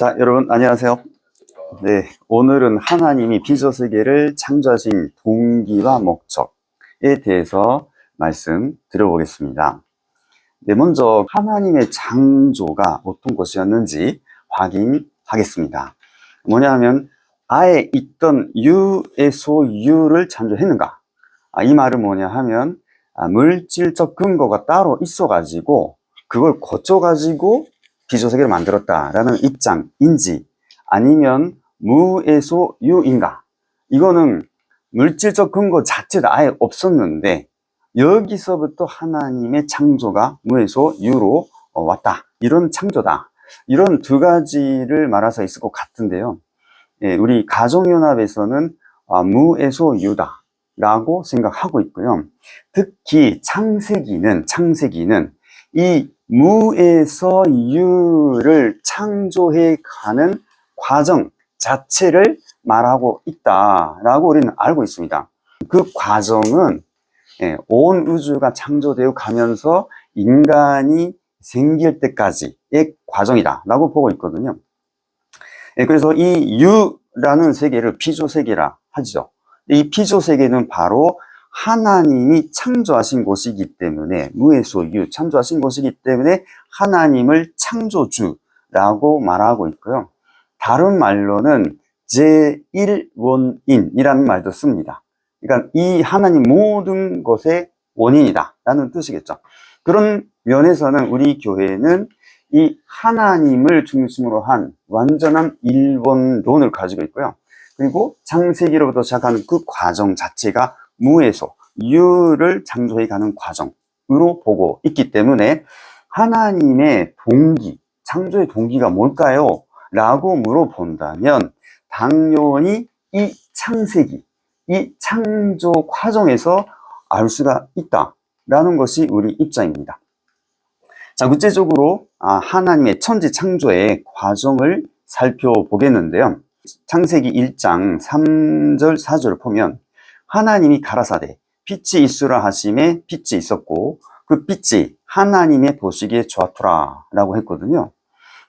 자, 여러분 안녕하세요. 네, 오늘은 하나님이 피조세계를 창조하신 동기와 목적에 대해서 말씀드려보겠습니다. 네, 먼저 하나님의 창조가 어떤 것이었는지 확인하겠습니다. 뭐냐면 아예 있던 유에서 유를 창조했는가? 이 말은 뭐냐 하면 물질적 근거가 따로 있어가지고 그걸 고쳐가지고 피조세계를 만들었다라는 입장인지, 아니면 무에서 유인가? 이거는 물질적 근거 자체도 아예 없었는데 여기서부터 하나님의 창조가 무에서 유로 왔다, 이런 창조다, 이런 두 가지를 말할 수 있을 것 같은데요. 우리 가정연합에서는 무에서 유다 라고 생각하고 있고요. 특히 창세기는 이 무에서 유를 창조해 가는 과정 자체를 말하고 있다라고 우리는 알고 있습니다. 그 과정은 온 우주가 창조되어 가면서 인간이 생길 때까지의 과정이다 라고 보고 있거든요. 그래서 이 유라는 세계를 피조세계라 하죠. 이 피조세계는 바로 하나님이 창조하신 곳이기 때문에, 무에서 유, 창조하신 곳이기 때문에 하나님을 창조주라고 말하고 있고요. 다른 말로는 제1원인이라는 말도 씁니다. 그러니까 이 하나님 모든 것의 원인이다 라는 뜻이겠죠. 그런 면에서는 우리 교회는 이 하나님을 중심으로 한 완전한 일원론을 가지고 있고요. 그리고 창세기로부터 시작하는 그 과정 자체가 무에서 유를 창조해 가는 과정으로 보고 있기 때문에 하나님의 동기, 창조의 동기가 뭘까요? 라고 물어본다면 당연히 이 창세기, 이 창조 과정에서 알 수가 있다라는 것이 우리 입장입니다. 자, 구체적으로 하나님의 천지 창조의 과정을 살펴보겠는데요. 창세기 1장 3절 4절을 보면 하나님이 가라사대 빛이 있으라 하심에 빛이 있었고 그 빛이 하나님의 보시기에 좋았더라 라고 했거든요.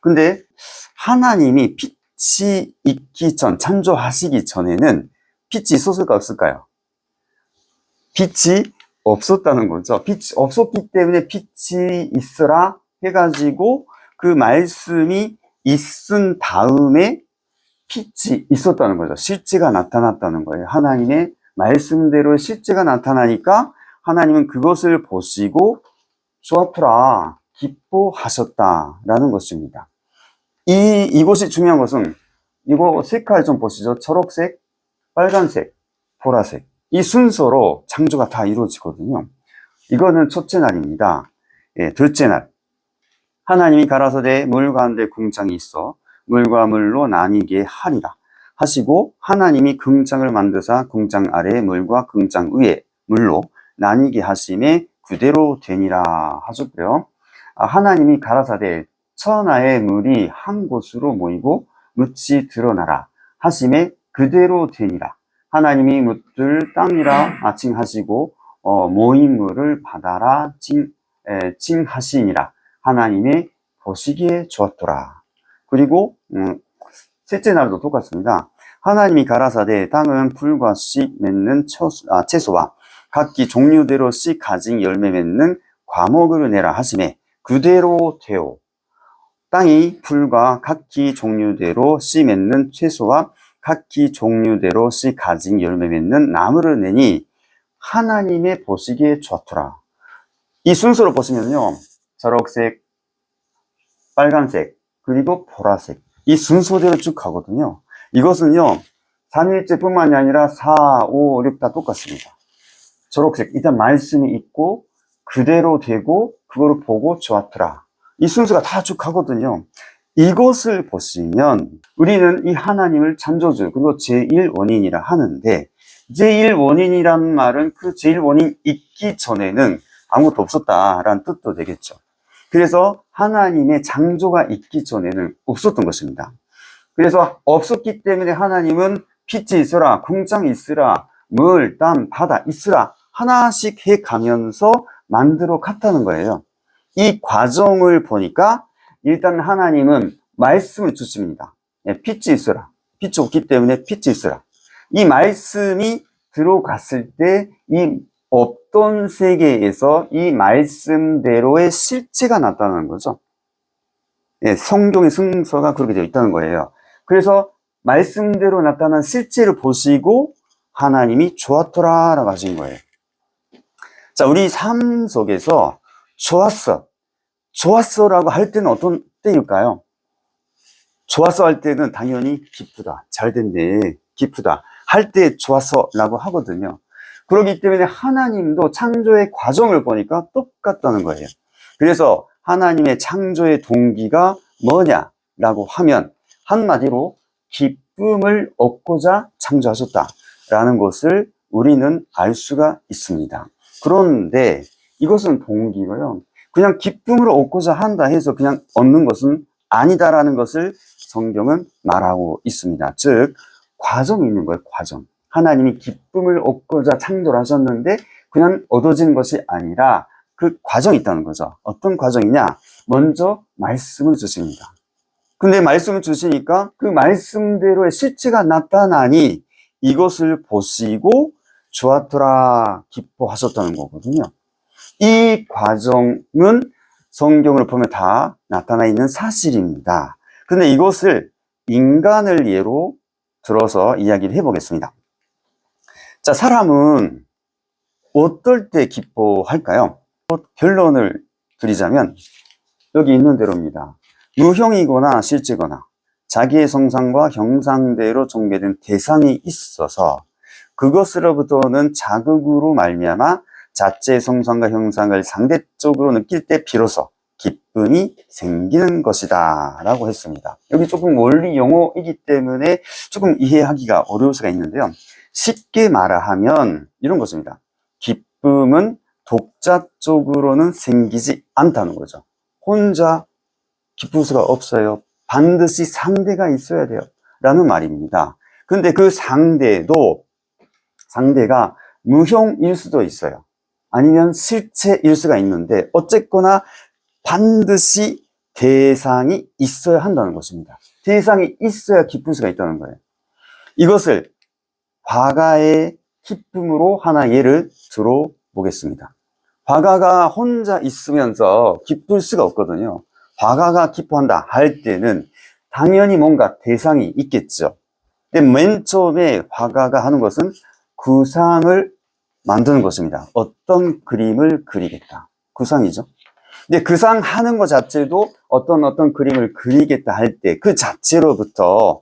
근데 하나님이 빛이 있기 전, 창조하시기 전에는 빛이 있었을까 없을까요? 빛이 없었다는 거죠. 빛이 없었기 때문에 빛이 있으라 해가지고 그 말씀이 있은 다음에 빛이 있었다는 거죠. 실제가 나타났다는 거예요. 하나님의 말씀대로 실제가 나타나니까 하나님은 그것을 보시고 좋았더라, 기뻐하셨다라는 것입니다. 이것이 중요한 것은, 이거 색깔 좀 보시죠. 초록색, 빨간색, 보라색. 이 순서로 창조가 다 이루어지거든요. 이거는 첫째 날입니다. 둘째 날. 하나님이 가라사대 물 가운데 궁창이 있어 물과 물로 나뉘게 하리라 하시고 하나님이 궁창을 만드사 궁창 아래에 물과 궁창 위에 물로 나뉘게 하심에 그대로 되니라 하셨고요. 하나님이 가라사대 천하의 물이 한 곳으로 모이고 묻이 드러나라 하심에 그대로 되니라. 하나님이 묻들 땅이라 칭하시고 모인 물을 바다라 칭하시니라. 하나님의 보시기에 좋았더라. 그리고 셋째 날도 똑같습니다. 하나님이 가라사대 땅은 풀과 씨 맺는 채소와 각기 종류대로 씨 가진 열매 맺는 과목을 내라 하시매 그대로 되오. 땅이 풀과 각기 종류대로 씨 맺는 채소와 각기 종류대로 씨 가진 열매 맺는 나무를 내니 하나님의 보시기에 좋더라. 이 순서로 보시면요, 초록색, 빨간색, 그리고 보라색, 이 순서대로 쭉 가거든요. 이것은요, 삼일째뿐만이 아니라 4, 5, 6 다 똑같습니다. 초록색, 일단 말씀이 있고 그대로 되고 그거를 보고 좋았더라. 이 순서가 다 쭉 가거든요. 이것을 보시면 우리는 이 하나님을 창조주, 그리고 제1원인이라 하는데, 제1원인이란 말은 그 제1원인 있기 전에는 아무것도 없었다라는 뜻도 되겠죠. 그래서 하나님의 창조가 있기 전에는 없었던 것입니다. 그래서 없었기 때문에 하나님은 빛이 있으라, 궁창이 있으라, 물, 땅, 바다 있으라 하나씩 해가면서 만들어 갔다는 거예요. 이 과정을 보니까 일단 하나님은 말씀을 주십니다. 예, 빛이 있어라. 빛이 없기 때문에 빛이 있어라. 이 말씀이 들어갔을 때 이 없던 세계에서 이 말씀대로의 실체가 나타나는 거죠. 예, 성경의 순서가 그렇게 되어 있다는 거예요. 그래서 말씀대로 나타난 실체를 보시고 하나님이 좋았더라 라고 하신 거예요. 자, 우리 삶 속에서 좋았어 라고 할 때는 어떤 때일까요? 좋았어 할 때는 당연히 기쁘다, 잘 됐네, 기쁘다 할 때 좋았어 라고 하거든요. 그렇기 때문에 하나님도 창조의 과정을 보니까 똑같다는 거예요. 그래서 하나님의 창조의 동기가 뭐냐라고 하면 한마디로 기쁨을 얻고자 창조하셨다라는 것을 우리는 알 수가 있습니다. 그런데 이것은 동기고요. 그냥 기쁨을 얻고자 한다 해서 그냥 얻는 것은 아니다라는 것을 성경은 말하고 있습니다. 즉, 과정이 있는 거예요, 과정. 하나님이 기쁨을 얻고자 창조를 하셨는데 그냥 얻어지는 것이 아니라 그 과정이 있다는 거죠. 어떤 과정이냐? 먼저 말씀을 주십니다. 근데 말씀을 주시니까 그 말씀대로의 실체가 나타나니 이것을 보시고 좋았더라, 기뻐하셨다는 거거든요. 이 과정은 성경을 보면 다 나타나 있는 사실입니다. 근데 이것을 인간을 예로 들어서 이야기를 해보겠습니다. 자, 사람은 어떨 때 기뻐할까요? 결론을 드리자면 여기 있는 대로입니다. 무형이거나 실제거나 자기의 성상과 형상대로 존귀된 대상이 있어서 그것으로부터는 자극으로 말미암아 자체의 성상과 형상을 상대적으로 느낄 때 비로소 기쁨이 생기는 것이다 라고 했습니다. 여기 조금 원리 용어이기 때문에 조금 이해하기가 어려울 수가 있는데요. 쉽게 말하면 이런 것입니다. 기쁨은 독자적으로는 생기지 않다는 거죠. 혼자 기쁠 수가 없어요. 반드시 상대가 있어야 돼요 라는 말입니다. 근데 그 상대가 무형일 수도 있어요. 아니면 실체일 수가 있는데 어쨌거나 반드시 대상이 있어야 한다는 것입니다. 대상이 있어야 기쁠 수가 있다는 거예요. 이것을 화가의 기쁨으로 하나 예를 들어보겠습니다. 화가가 혼자 있으면서 기쁠 수가 없거든요. 화가가 기뻐한다 할 때는 당연히 뭔가 대상이 있겠죠. 근데 맨 처음에 화가가 하는 것은 구상을 만드는 것입니다. 어떤 그림을 그리겠다. 구상이죠. 근데 구상하는 것 자체도 어떤 그림을 그리겠다 할 때 그 자체로부터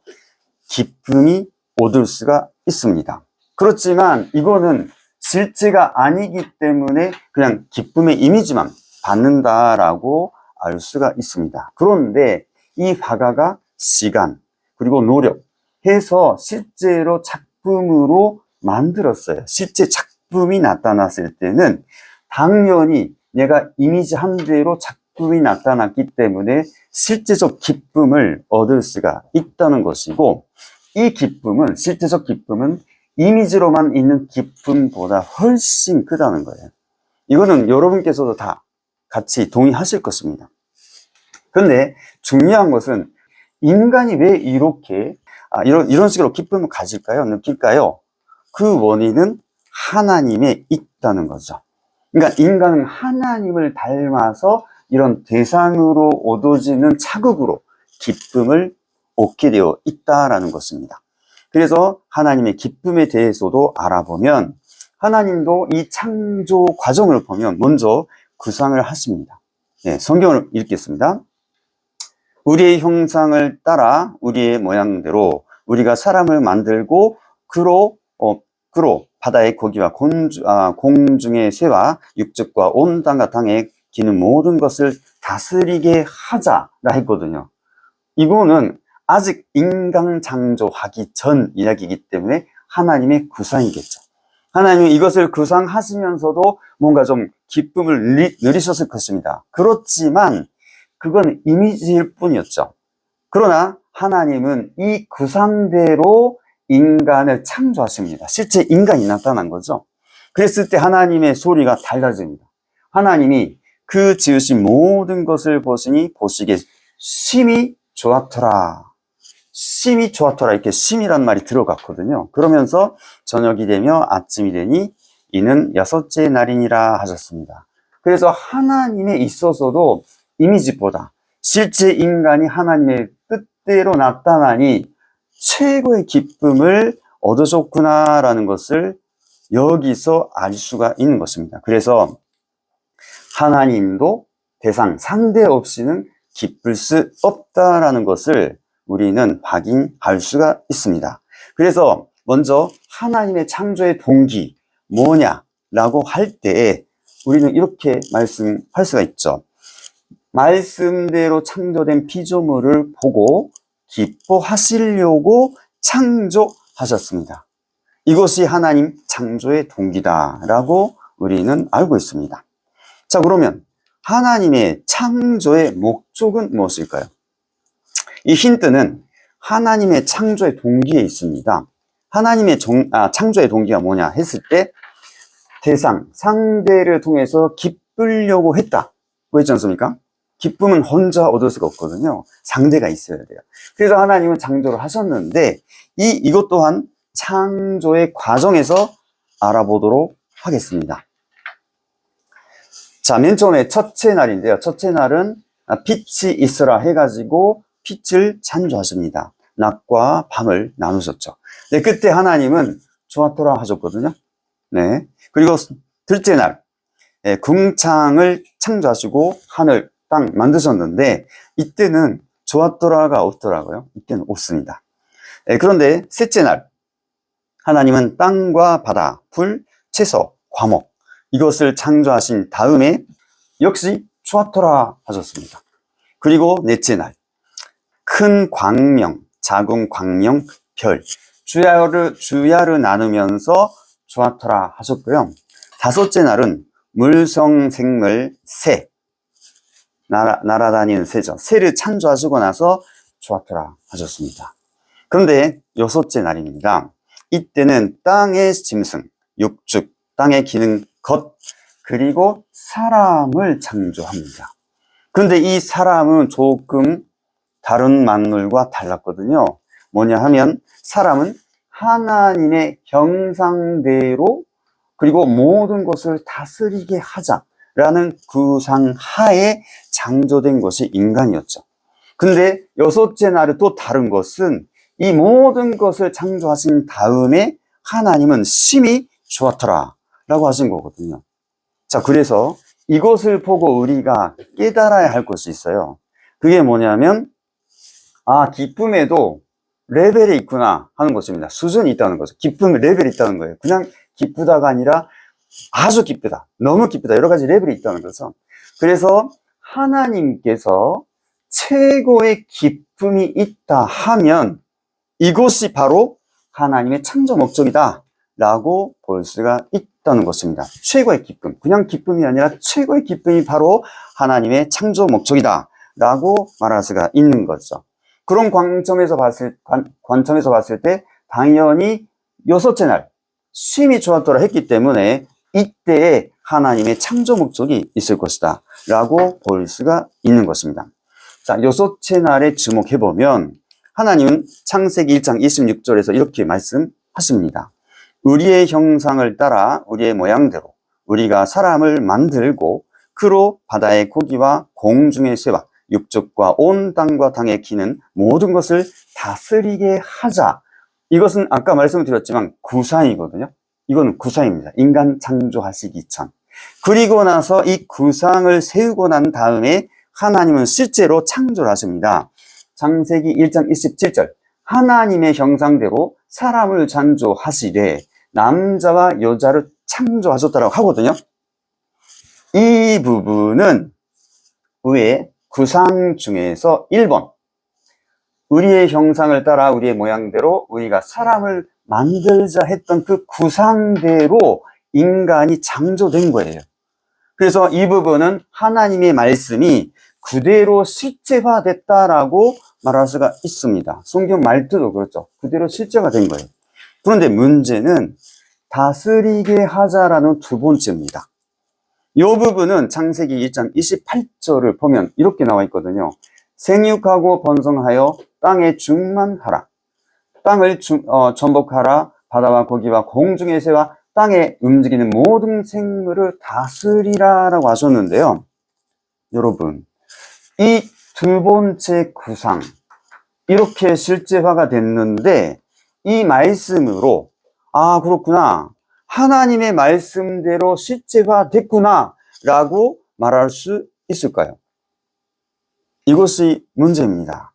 기쁨이 얻을 수가 있습니다. 그렇지만 이거는 실제가 아니기 때문에 그냥 기쁨의 이미지만 받는다라고 알 수가 있습니다. 그런데 이 화가가 시간 그리고 노력해서 실제로 작품으로 만들었어요. 실제 작품이 나타났을 때는 당연히 얘가 이미지 한 대로 작품이 나타났기 때문에 실제적 기쁨을 얻을 수가 있다는 것이고 이 기쁨은 실제적 기쁨은 이미지로만 있는 기쁨보다 훨씬 크다는 거예요. 이거는 여러분께서도 다 같이 동의하실 것입니다. 근데 중요한 것은 인간이 왜 이런 식으로 기쁨을 가질까요? 느낄까요? 그 원인은 하나님에 있다는 거죠. 그러니까 인간은 하나님을 닮아서 이런 대상으로 얻어지는 자극으로 기쁨을 얻게 되어 있다라는 것입니다. 그래서 하나님의 기쁨에 대해서도 알아보면 하나님도 이 창조 과정을 보면 먼저 구상을 하십니다. 네, 성경을 읽겠습니다. 우리의 형상을 따라 우리의 모양대로 우리가 사람을 만들고 그로 바다의 고기와 공중의 새와 육축과 온 땅과 땅에 기는 모든 것을 다스리게 하자라 했거든요. 이거는 아직 인간 창조하기 전 이야기이기 때문에 하나님의 구상이겠죠. 하나님이 이것을 구상하시면서도 뭔가 좀 기쁨을 누리셨을 것입니다. 그렇지만 그건 이미지일 뿐이었죠. 그러나 하나님은 이 구상대로 인간을 창조하십니다. 실제 인간이 나타난 거죠. 그랬을 때 하나님의 소리가 달라집니다. 하나님이 그 지으신 모든 것을 보시니 보시기에 심히 좋았더라. 심히 좋았더라. 이렇게 심이란 말이 들어갔거든요. 그러면서 저녁이 되며 아침이 되니 이는 여섯째 날이니라 하셨습니다. 그래서 하나님에 있어서도 이미지보다 실제 인간이 하나님의 뜻대로 나타나니 최고의 기쁨을 얻으셨구나라는 것을 여기서 알 수가 있는 것입니다. 그래서 하나님도 대상, 상대 없이는 기쁠 수 없다라는 것을 우리는 확인할 수가 있습니다. 그래서 먼저 하나님의 창조의 동기 뭐냐라고 할 때 우리는 이렇게 말씀할 수가 있죠. 말씀대로 창조된 피조물을 보고 기뻐하시려고 창조하셨습니다. 이것이 하나님 창조의 동기다라고 우리는 알고 있습니다. 자, 그러면 하나님의 창조의 목적은 무엇일까요? 이 힌트는 하나님의 창조의 동기에 있습니다. 하나님의 창조의 동기가 뭐냐 했을 때 대상, 상대를 통해서 기쁘려고 했다. 그랬지 않습니까? 기쁨은 혼자 얻을 수가 없거든요. 상대가 있어야 돼요. 그래서 하나님은 창조를 하셨는데 이것 또한 창조의 과정에서 알아보도록 하겠습니다. 자, 맨 처음에 첫째 날인데요. 첫째 날은 빛이 있으라 해가지고 빛을 창조하십니다. 낮과 밤을 나누셨죠. 네, 그때 하나님은 좋았더라 하셨거든요. 네. 그리고 둘째 날, 궁창을 창조하시고 하늘, 땅 만드셨는데 이때는 좋았더라가 없더라고요. 이때는 없습니다. 그런데 셋째 날, 하나님은 땅과 바다, 풀, 채소, 과목 이것을 창조하신 다음에 역시 좋았더라 하셨습니다. 그리고 넷째 날, 큰 광명, 작은 광명, 별, 주야를 나누면서 좋았더라 하셨고요. 다섯째 날은 물성생물, 새, 날아다니는 새죠. 새를 창조하시고 나서 좋았더라 하셨습니다. 그런데 여섯째 날입니다. 이때는 땅의 짐승, 육축, 땅에 기는 것, 그리고 사람을 창조합니다. 그런데 이 사람은 조금 다른 만물과 달랐거든요. 뭐냐 하면 사람은 하나님의 형상대로 그리고 모든 것을 다스리게 하자라는 구상 하에 창조된 것이 인간이었죠. 근데 여섯째 날은 또 다른 것은 이 모든 것을 창조하신 다음에 하나님은 심히 좋았더라 라고 하신 거거든요. 자, 그래서 이것을 보고 우리가 깨달아야 할 것이 있어요. 그게 뭐냐면 기쁨에도 레벨이 있구나 하는 것입니다. 수준이 있다는 거죠. 기쁨의 레벨이 있다는 거예요. 그냥 기쁘다가 아니라 아주 기쁘다, 너무 기쁘다, 여러 가지 레벨이 있다는 거죠. 그래서 하나님께서 최고의 기쁨이 있다 하면 이것이 바로 하나님의 창조 목적이다 라고 볼 수가 있다는 것입니다. 최고의 기쁨, 그냥 기쁨이 아니라 최고의 기쁨이 바로 하나님의 창조 목적이다 라고 말할 수가 있는 거죠. 그런 관점에서 봤을 때 당연히 여섯째 날 심히 좋았더라 했기 때문에 이때에 하나님의 창조 목적이 있을 것이다 라고 볼 수가 있는 것입니다. 자, 여섯째 날에 주목해보면 하나님은 창세기 1장 26절에서 이렇게 말씀하십니다. 우리의 형상을 따라 우리의 모양대로 우리가 사람을 만들고 그로 바다의 고기와 공중의 새와 육축과 온 땅과 땅에 기는 모든 것을 다스리게 하자. 이것은 아까 말씀을 드렸지만 구상이거든요. 이건 구상입니다. 인간 창조하시기 전. 그리고 나서 이 구상을 세우고 난 다음에 하나님은 실제로 창조를 하십니다. 창세기 1장 27절 하나님의 형상대로 사람을 창조하시되 남자와 여자를 창조하셨다라고 하거든요. 이 부분은 위에 구상 중에서 1번 우리의 형상을 따라 우리의 모양대로 우리가 사람을 만들자 했던 그 구상대로 인간이 창조된 거예요. 그래서 이 부분은 하나님의 말씀이 그대로 실제화됐다라고 말할 수가 있습니다. 성경 말투도 그렇죠. 그대로 실제가 된 거예요. 그런데 문제는 다스리게 하자라는 두 번째입니다. 이 부분은 창세기 1장 28절을 보면 이렇게 나와 있거든요. 생육하고 번성하여 땅에 충만하라. 땅을 전복하라. 바다와 고기와 공중의 새와 땅에 움직이는 모든 생물을 다스리라 라고 하셨는데요. 여러분, 이 두 번째 구상, 이렇게 실제화가 됐는데 이 말씀으로 아 그렇구나, 하나님의 말씀대로 실제화 됐구나 라고 말할 수 있을까요? 이것이 문제입니다.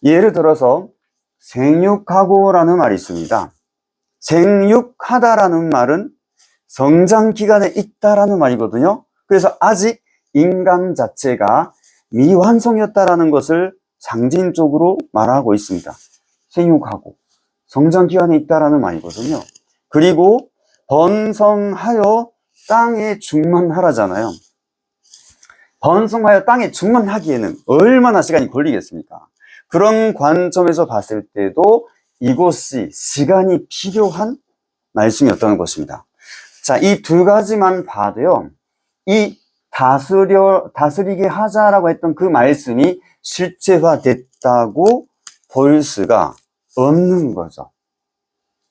예를 들어서 생육하고라는 말이 있습니다. 생육하다라는 말은 성장 기간에 있다라는 말이거든요. 그래서 아직 인간 자체가 미완성이었다라는 것을 상징적으로 말하고 있습니다. 생육하고 성장 기간에 있다라는 말이거든요. 그리고 번성하여 땅에 충만하라잖아요. 번성하여 땅에 충만하기에는 얼마나 시간이 걸리겠습니까? 그런 관점에서 봤을 때도 이것이 시간이 필요한 말씀이었다는 것입니다. 자, 이 두 가지만 봐도요, 이 다스리게 하자라고 했던 그 말씀이 실체화됐다고 볼 수가 없는 거죠.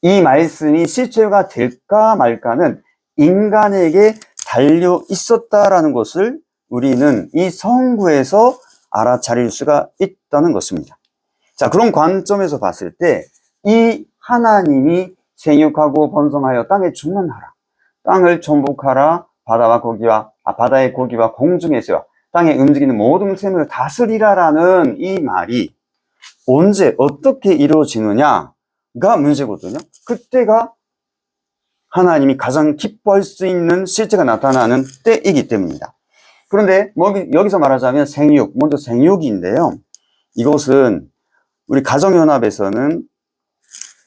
이 말씀이 실체가 될까 말까는 인간에게 달려 있었다라는 것을 우리는 이 성구에서 알아차릴 수가 있다는 것입니다. 자, 그런 관점에서 봤을 때 이 하나님이 생육하고 번성하여 땅에 충만하라, 땅을 정복하라, 바다의 고기와 공중의 새와 땅에 움직이는 모든 생물을 다스리라라는 이 말이 언제 어떻게 이루어지느냐가 문제거든요. 그때가 하나님이 가장 기뻐할 수 있는 실제가 나타나는 때이기 때문입니다. 그런데 여기서 말하자면 먼저 생육인데요. 이것은 우리 가정연합에서는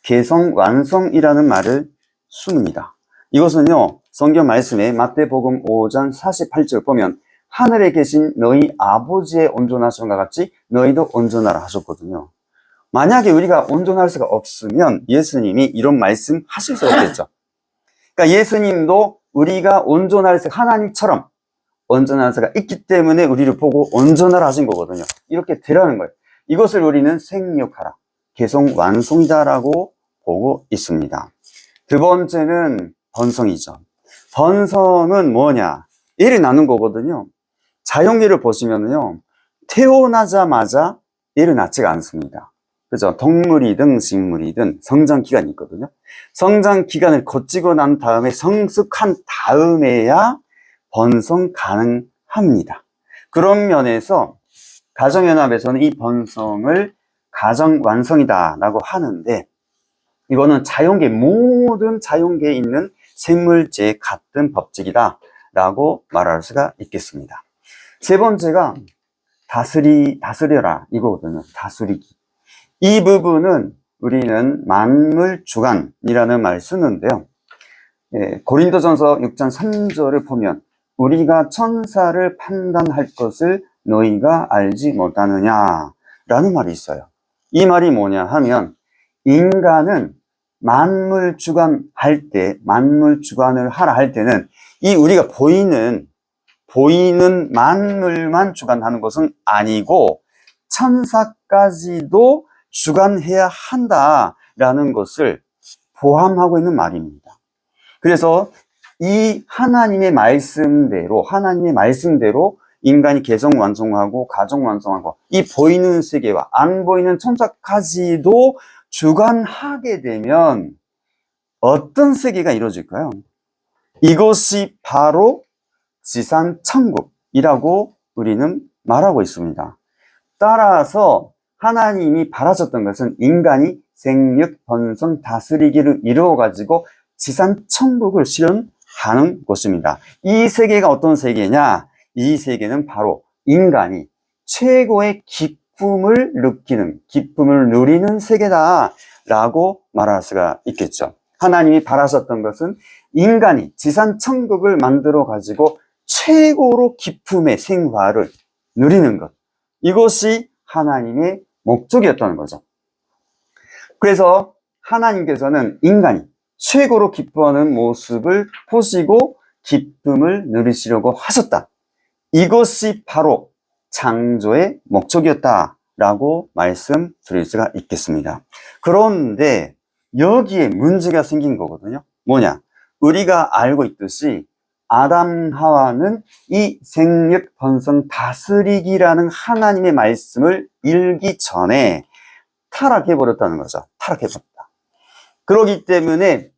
개성완성이라는 말을 씁니다. 이것은요, 성경 말씀에 마태복음 5장 48절 보면 하늘에 계신 너희 아버지의 온전하심과 같이 너희도 온전하라 하셨거든요. 만약에 우리가 온전할 수가 없으면 예수님이 이런 말씀 하실 수 없겠죠. 그러니까 예수님도 우리가 온전할 수, 하나님처럼 온전할 수가 있기 때문에 우리를 보고 온전하라 하신 거거든요. 이렇게 되라는 거예요. 이것을 우리는 생육하라, 개성완성이다라고 보고 있습니다. 두 번째는 번성이죠. 번성은 뭐냐? 애를 낳는 거거든요. 자연계를 보시면요, 태어나자마자 애를 낳지가 않습니다. 그죠? 동물이든 식물이든 성장 기간이 있거든요. 성장 기간을 거치고 난 다음에 성숙한 다음에야 번성 가능합니다. 그런 면에서 가정연합에서는 이 번성을 가정완성이다라고 하는데, 이거는 모든 자연계에 있는 생물체의 같은 법칙이다라고 말할 수가 있겠습니다. 세 번째가 다스려라 이거거든요. 다스리기. 이 부분은 우리는 만물주관이라는 말을 쓰는데요. 고린도전서 6장 3절을 보면 우리가 천사를 판단할 것을 너희가 알지 못하느냐라는 말이 있어요. 이 말이 뭐냐 하면 인간은 만물주관을 하라 할 때는 이 우리가 보이는 만물만 주관하는 것은 아니고 천사까지도 주관해야 한다라는 것을 포함하고 있는 말입니다. 그래서 이 하나님의 말씀대로 인간이 개성완성하고 가정완성하고 이 보이는 세계와 안 보이는 천사까지도 주관하게 되면 어떤 세계가 이루어질까요? 이것이 바로 지상천국이라고 우리는 말하고 있습니다. 따라서 하나님이 바라셨던 것은 인간이 생육, 번성, 다스리기를 이루어가지고 지상천국을 실현하는 것입니다. 이 세계가 어떤 세계냐? 이 세계는 바로 인간이 최고의 기쁨을 누리는 세계다라고 말할 수가 있겠죠. 하나님이 바라셨던 것은 인간이 지상천국을 만들어 가지고 최고로 기쁨의 생활을 누리는 것. 이것이 하나님의 목적이었다는 거죠. 그래서 하나님께서는 인간이 최고로 기뻐하는 모습을 보시고 기쁨을 누리시려고 하셨다. 이것이 바로 창조의 목적이었다라고 말씀드릴 수가 있겠습니다. 그런데 여기에 문제가 생긴 거거든요. 뭐냐? 우리가 알고 있듯이 아담 하와는 이 생육 번성 다스리기라는 하나님의 말씀을 읽기 전에 타락해버렸다는 거죠. 타락해버렸다. 그렇기 때문에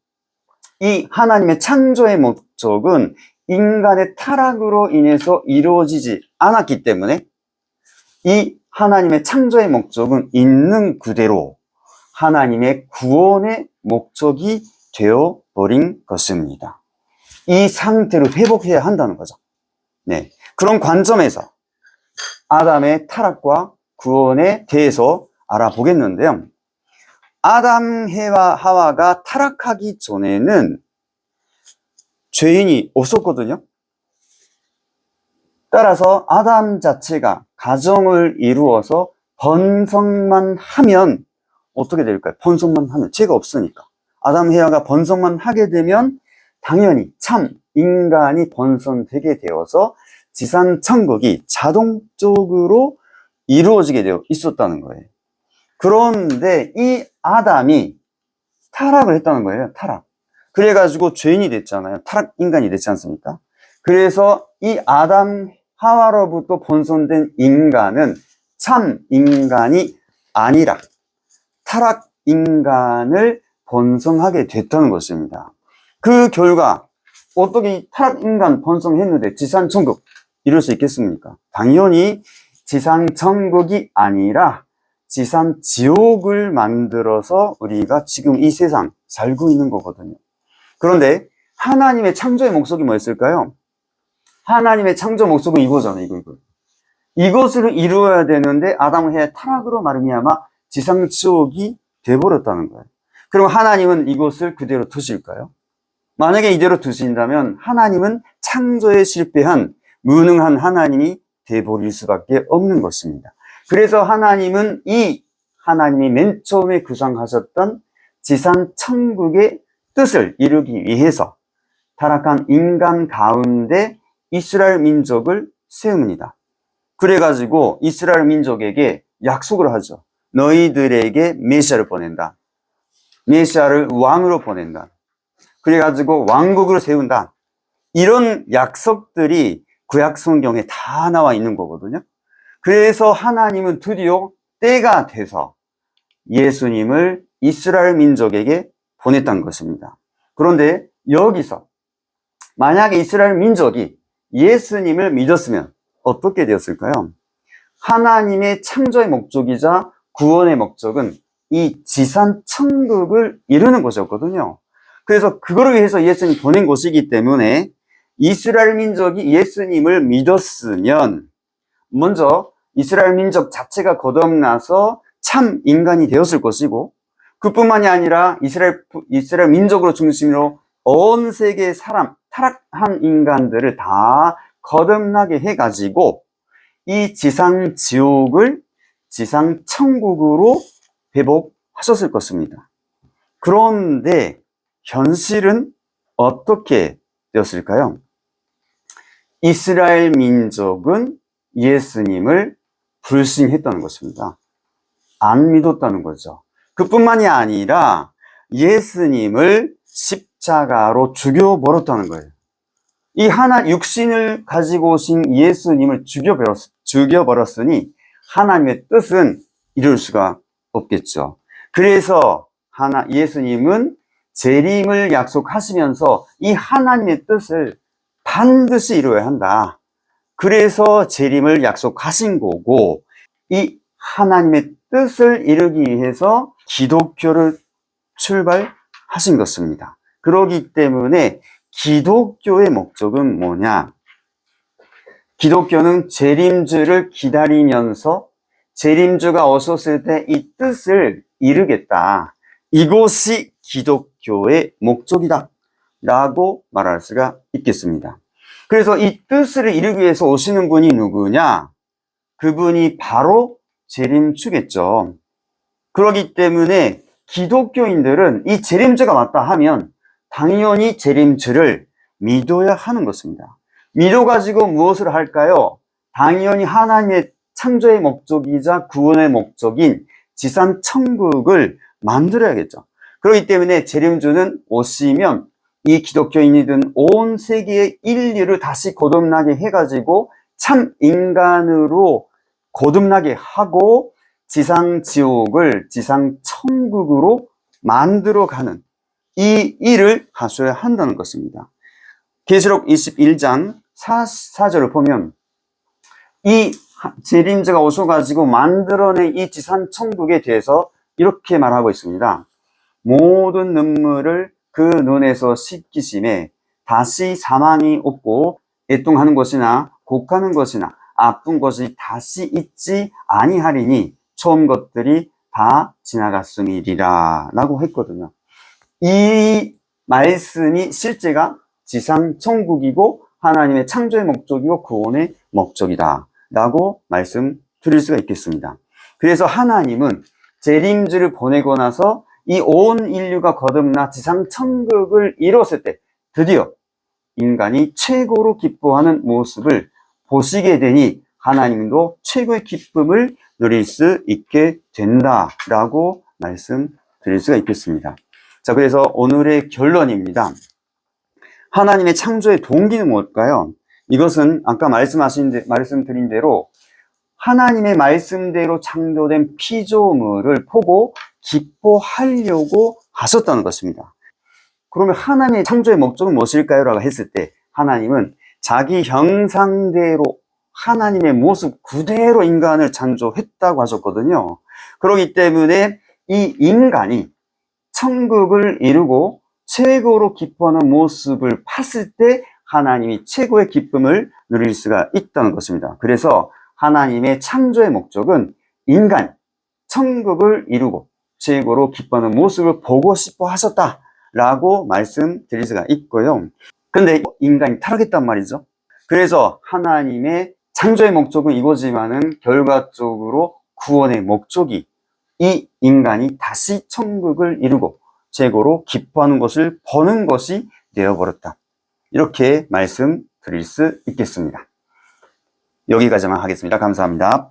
이 하나님의 창조의 목적은 인간의 타락으로 인해서 이루어지지 않았기 때문에 이 하나님의 창조의 목적은 있는 그대로 하나님의 구원의 목적이 되어버린 것입니다. 이 상태로 회복해야 한다는 거죠. 네. 그런 관점에서 아담의 타락과 구원에 대해서 알아보겠는데요. 아담, 하와가 타락하기 전에는 죄인이 없었거든요. 따라서 아담 자체가 가정을 이루어서 번성만 하면 어떻게 될까요? 번성만 하면 죄가 없으니까. 아담, 하와가 번성만 하게 되면 당연히 참 인간이 번성되게 되어서 지상 천국이 자동적으로 이루어지게 되어 있었다는 거예요. 그런데 이 아담이 타락을 했다는 거예요. 타락. 그래가지고 죄인이 됐잖아요. 타락 인간이 됐지 않습니까? 그래서 이 아담 하와로부터 번성된 인간은 참 인간이 아니라 타락 인간을 번성하게 됐다는 것입니다. 그 결과 어떻게 타락 인간 번성했는데 지상 천국 이룰 수 있겠습니까? 당연히 지상 천국이 아니라 지상 지옥을 만들어서 우리가 지금 이 세상 살고 있는 거거든요. 그런데 하나님의 창조의 목적이 뭐였을까요? 하나님의 창조 목적은 이거잖아요. 이것을 이루어야 되는데 아담 해의 타락으로 말미암아 지상 지옥이 돼버렸다는 거예요. 그럼 하나님은 이것을 그대로 두실까요? 만약에 이대로 두신다면 하나님은 창조에 실패한 무능한 하나님이 돼버릴 수밖에 없는 것입니다. 그래서 하나님은 이 하나님이 맨 처음에 구상하셨던 지상 천국의 뜻을 이루기 위해서 타락한 인간 가운데 이스라엘 민족을 세웁니다. 그래가지고 이스라엘 민족에게 약속을 하죠. 너희들에게 메시아를 보낸다. 메시아를 왕으로 보낸다. 그래가지고 왕국을 세운다. 이런 약속들이 구약 성경에 다 나와 있는 거거든요. 그래서 하나님은 드디어 때가 돼서 예수님을 이스라엘 민족에게 보냈다는 것입니다. 그런데 여기서 만약에 이스라엘 민족이 예수님을 믿었으면 어떻게 되었을까요? 하나님의 창조의 목적이자 구원의 목적은 이 지상 천국을 이루는 것이었거든요. 그래서 그거를 위해서 예수님 보낸 것이기 때문에 이스라엘 민족이 예수님을 믿었으면 먼저 이스라엘 민족 자체가 거듭나서 참 인간이 되었을 것이고 그뿐만이 아니라 이스라엘 민족으로 중심으로 온 세계의 사람, 타락한 인간들을 다 거듭나게 해가지고 이 지상 지옥을 지상 천국으로 회복하셨을 것입니다. 그런데 현실은 어떻게 되었을까요? 이스라엘 민족은 예수님을 불신했다는 것입니다. 안 믿었다는 거죠. 그뿐만이 아니라 예수님을 십자가로 죽여버렸다는 거예요. 이 육신을 가지고 오신 예수님을 죽여버렸으니 하나님의 뜻은 이룰 수가 없겠죠. 그래서 예수님은 재림을 약속하시면서 이 하나님의 뜻을 반드시 이루어야 한다. 그래서 재림을 약속하신 거고 이 하나님의 뜻을 이루기 위해서 기독교를 출발하신 것입니다. 그렇기 때문에 기독교의 목적은 뭐냐? 기독교는 재림주를 기다리면서 재림주가 오셨을 때 이 뜻을 이루겠다. 이것이 기독교의 목적이다. 라고 말할 수가 있겠습니다. 그래서 이 뜻을 이루기 위해서 오시는 분이 누구냐? 그분이 바로 재림주겠죠. 그렇기 때문에 기독교인들은 이 재림주가 왔다 하면 당연히 재림주를 믿어야 하는 것입니다. 믿어가지고 무엇을 할까요? 당연히 하나님의 창조의 목적이자 구원의 목적인 지상 천국을 만들어야겠죠. 그렇기 때문에 재림주는 오시면 이 기독교인이든 온 세계의 인류를 다시 거듭나게 해가지고 참 인간으로 거듭나게 하고 지상 지옥을 지상 천국으로 만들어가는 이 일을 하셔야 한다는 것입니다. 계시록 21장 4절을 보면 이 재림주가 오셔가지고 만들어낸 이 지상 천국에 대해서 이렇게 말하고 있습니다. 모든 눈물을 그 눈에서 씻기심에 다시 사망이 없고 애통하는 것이나 곡하는 것이나 아픈 것이 다시 있지 아니하리니 처음 것들이 다 지나갔음이리라 라고 했거든요. 이 말씀이 실제가 지상 천국이고 하나님의 창조의 목적이고 구원의 목적이다 라고 말씀드릴 수가 있겠습니다. 그래서 하나님은 재림주를 보내고 나서 이 온 인류가 거듭나 지상 천국을 이뤘을 때 드디어 인간이 최고로 기뻐하는 모습을 보시게 되니 하나님도 최고의 기쁨을 누릴 수 있게 된다라고 말씀드릴 수가 있겠습니다. 자, 그래서 오늘의 결론입니다. 하나님의 창조의 동기는 뭘까요? 이것은 아까 말씀드린 대로 하나님의 말씀대로 창조된 피조물을 보고 기뻐하려고 하셨다는 것입니다. 그러면 하나님의 창조의 목적은 무엇일까요? 라고 했을 때 하나님은 자기 형상대로 하나님의 모습 그대로 인간을 창조했다고 하셨거든요. 그렇기 때문에 이 인간이 천국을 이루고 최고로 기뻐하는 모습을 봤을 때 하나님이 최고의 기쁨을 누릴 수가 있다는 것입니다. 그래서 하나님의 창조의 목적은 인간, 천국을 이루고 최고로 기뻐하는 모습을 보고 싶어 하셨다라고 말씀드릴 수가 있고요. 근데 인간이 타락했단 말이죠. 그래서 하나님의 창조의 목적은 이거지만은 결과적으로 구원의 목적이 이 인간이 다시 천국을 이루고 최고로 기뻐하는 것을 보는 것이 되어버렸다. 이렇게 말씀드릴 수 있겠습니다. 여기까지만 하겠습니다. 감사합니다.